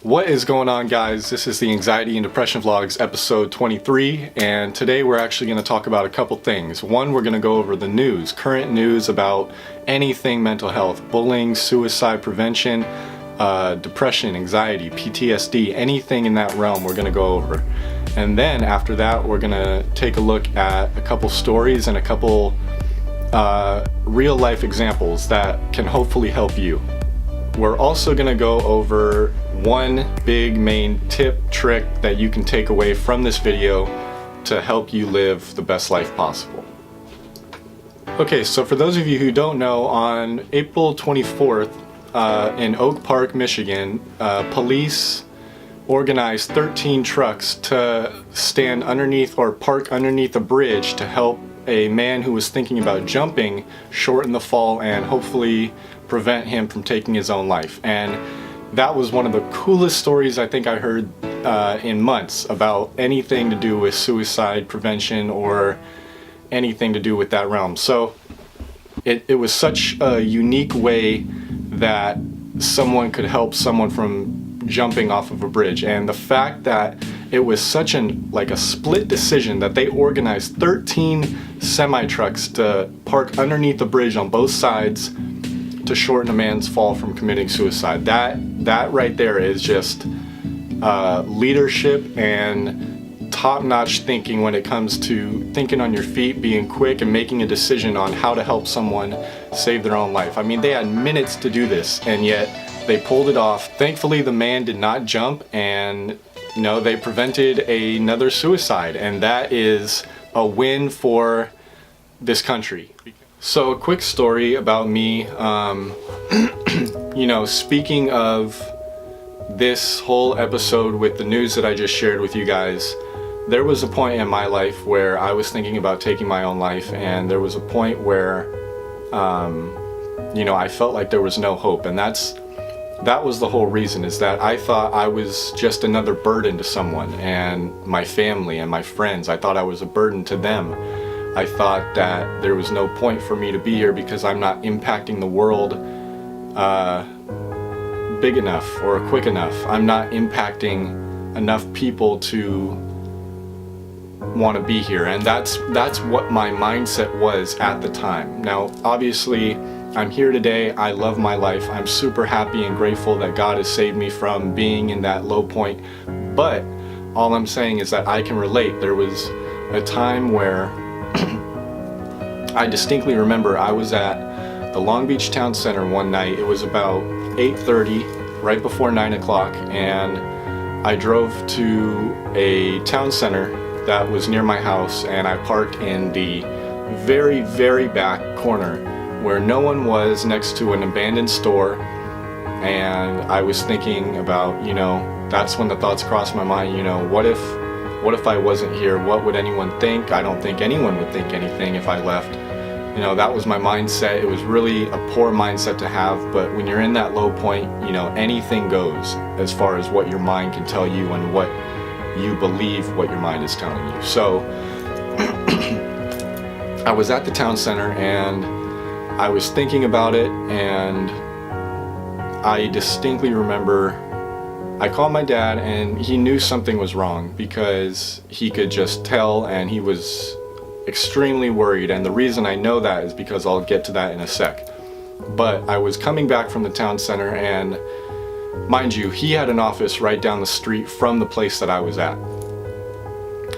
What is going on, guys? This is the Anxiety and Depression Vlogs episode 23, and today we're actually going to talk about a couple things. One, we're going to go over the news, current news about anything mental health, bullying, suicide prevention, depression, anxiety, PTSD, anything in that realm we're going to go over. And then after that, we're going to take a look at a couple stories and a couple real life examples that can hopefully help you. We're also going to go over one big main tip, trick that you can take away from this video to help you live the best life possible. Okay, so for those of you who don't know, on April 24th in Oak Park, Michigan, police organized 13 trucks to stand underneath or park underneath a bridge to help a man who was thinking about jumping shorten the fall and hopefully prevent him from taking his own life. And that was one of the coolest stories I think I heard in months about anything to do with suicide prevention or anything to do with that realm. So it was such a unique way that someone could help someone from jumping off of a bridge, and the fact that it was such a split decision that they organized 13 semi-trucks to park underneath the bridge on both sides to shorten a man's fall from committing suicide. That right there is just leadership and top-notch thinking when it comes to thinking on your feet, being quick, and making a decision on how to help someone save their own life. I mean, they had minutes to do this, and yet they pulled it off. Thankfully, the man did not jump, and they prevented another suicide, and that is a win for this country. So a quick story about me, speaking of this whole episode with the news that I just shared with you guys, there was a point in my life where I was thinking about taking my own life, and there was a point where, I felt like there was no hope, and that was the whole reason, is that I thought I was just another burden to someone and my family and my friends. I thought I was a burden to them. I thought that there was no point for me to be here because I'm not impacting the world big enough or quick enough. I'm not impacting enough people to want to be here, and that's what my mindset was at the time. Now, obviously, I'm here today. I love my life. I'm super happy and grateful that God has saved me from being in that low point. But all I'm saying is that I can relate. There was a time where I distinctly remember I was at the Long Beach Town Center one night. It was about 8:30, right before 9 o'clock, and I drove to a town center that was near my house, and I parked in the very, very back corner where no one was, next to an abandoned store. And I was thinking about, that's when the thoughts crossed my mind, what if I wasn't here? What would anyone think? I don't think anyone would think anything if I left. That was my mindset. It was really a poor mindset to have, but when you're in that low point, anything goes as far as what your mind can tell you and what you believe what your mind is telling you. So I was at the town center and I was thinking about it, and I distinctly remember I called my dad, and he knew something was wrong because he could just tell, and he was extremely worried. And the reason I know that is because I'll get to that in a sec. But I was coming back from the town center, and mind you, he had an office right down the street from the place that I was at.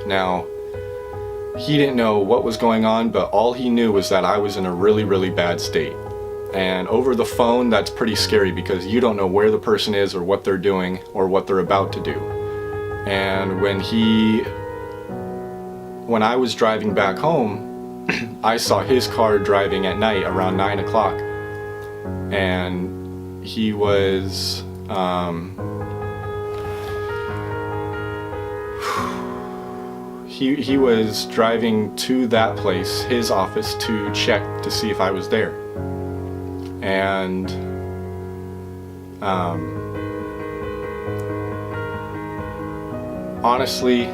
Now, he didn't know what was going on, but all he knew was that I was in a really, really bad state. And over the phone, that's pretty scary because you don't know where the person is or what they're doing or what they're about to do. And when I was driving back home, I saw his car driving at night around 9 o'clock. And he was, he was driving to that place, his office, to check to see if I was there. And honestly,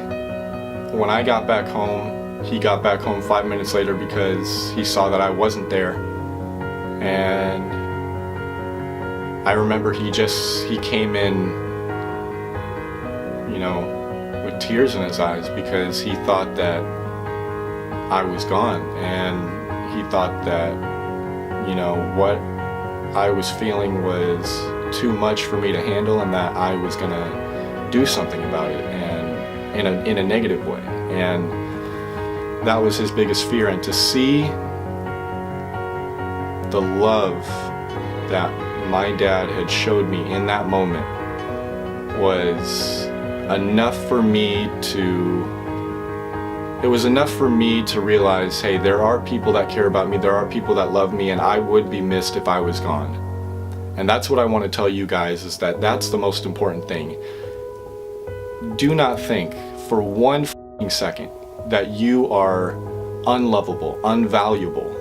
when I got back home, he got back home 5 minutes later because he saw that I wasn't there. And I remember he came in with tears in his eyes, because he thought that I was gone, and he thought that, what I was feeling was too much for me to handle, and that I was gonna do something about it, and in a negative way. And that was his biggest fear. And to see the love that my dad had showed me in that moment was enough for me to realize, hey, there are people that care about me, there are people that love me, and I would be missed if I was gone. And that's what I want to tell you guys, is that that's the most important thing. Do not think for one second that you are unlovable, unvaluable.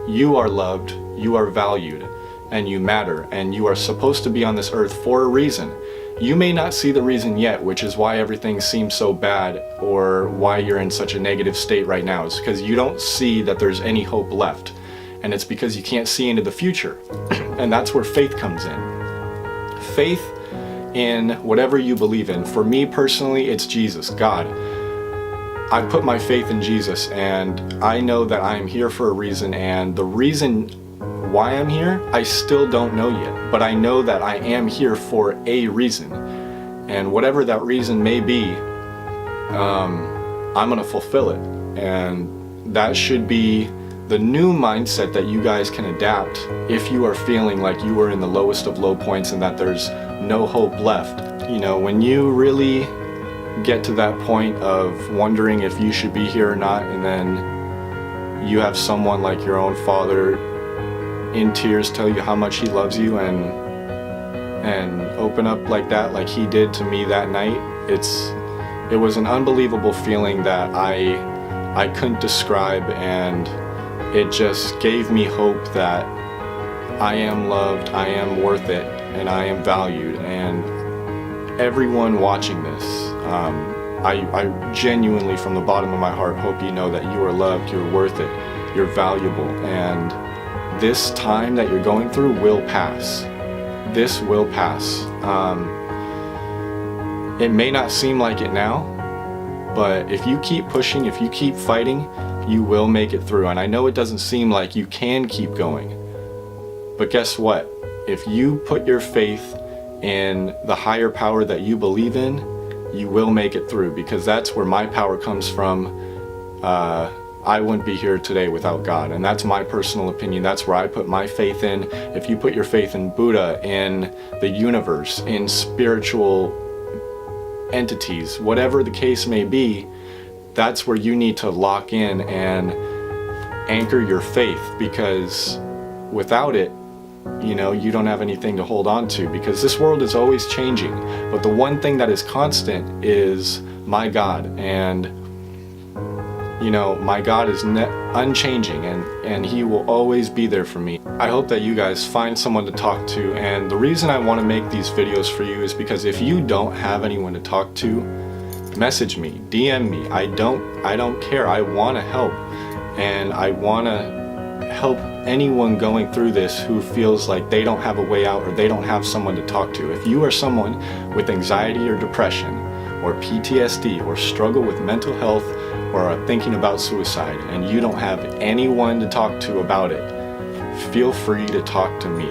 You are loved, you are valued, and you matter, and you are supposed to be on this earth for a reason. You may not see the reason yet, which is why everything seems so bad, or why you're in such a negative state right now. It's because you don't see that there's any hope left. And it's because you can't see into the future. And that's where faith comes in. Faith in whatever you believe in. For me personally, it's Jesus, God. I put my faith in Jesus, and I know that I am here for a reason, and the reason why I'm here, I still don't know yet, but I know that I am here for a reason, and whatever that reason may be, I'm gonna fulfill it. And that should be the new mindset that you guys can adapt if you are feeling like you are in the lowest of low points and that there's no hope left. When you really get to that point of wondering if you should be here or not, and then you have someone like your own father in tears tell you how much he loves you, and open up like that, like he did to me that night, it was an unbelievable feeling that I couldn't describe, and it just gave me hope that I am loved, I am worth it, and I am valued. And everyone watching this, I genuinely, from the bottom of my heart, hope you know that you are loved, you're worth it, you're valuable, and this time that you're going through will pass. This will pass. It may not seem like it now, but if you keep pushing, if you keep fighting, you will make it through. And I know it doesn't seem like you can keep going, but guess what? If you put your faith in the higher power that you believe in, you will make it through, because that's where my power comes from. I wouldn't be here today without God, and that's my personal opinion. That's where I put my faith in. If you put your faith in Buddha, in the universe, in spiritual entities, whatever the case may be, that's where you need to lock in and anchor your faith, because without it, you don't have anything to hold on to, because this world is always changing. But the one thing that is constant is my God, and my God is unchanging, and he will always be there for me. I hope that you guys find someone to talk to, and the reason I want to make these videos for you is because if you don't have anyone to talk to, message me, DM me. I don't care. I want to help, and I want to help anyone going through this who feels like they don't have a way out, or they don't have someone to talk to. If you are someone with anxiety or depression or PTSD, or struggle with mental health, or are thinking about suicide, and you don't have anyone to talk to about it, feel free to talk to me.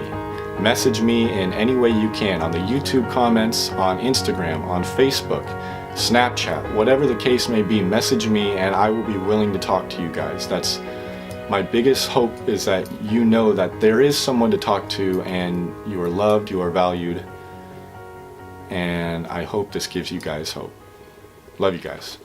Message me in any way you can, on the YouTube comments, on Instagram, on Facebook, Snapchat, whatever the case may be. Message me and I will be willing to talk to you guys. That's my biggest hope, is that you know that there is someone to talk to, and you are loved, you are valued, and I hope this gives you guys hope. Love you guys.